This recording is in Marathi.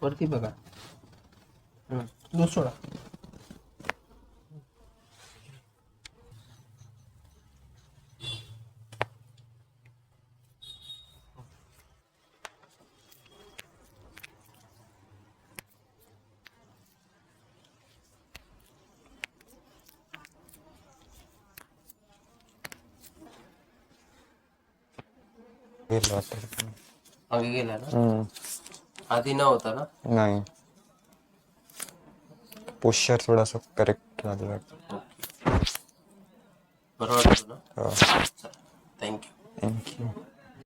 वरती बघा. दूध सोडा. गेलो आता. मागे गेला ना. आधी नव्हता ना. नाही, पोश्चर थोडासा करेक्ट झालं वाटतं. बरं वाटतं ना. हो, थँक्यू. थँक्यू.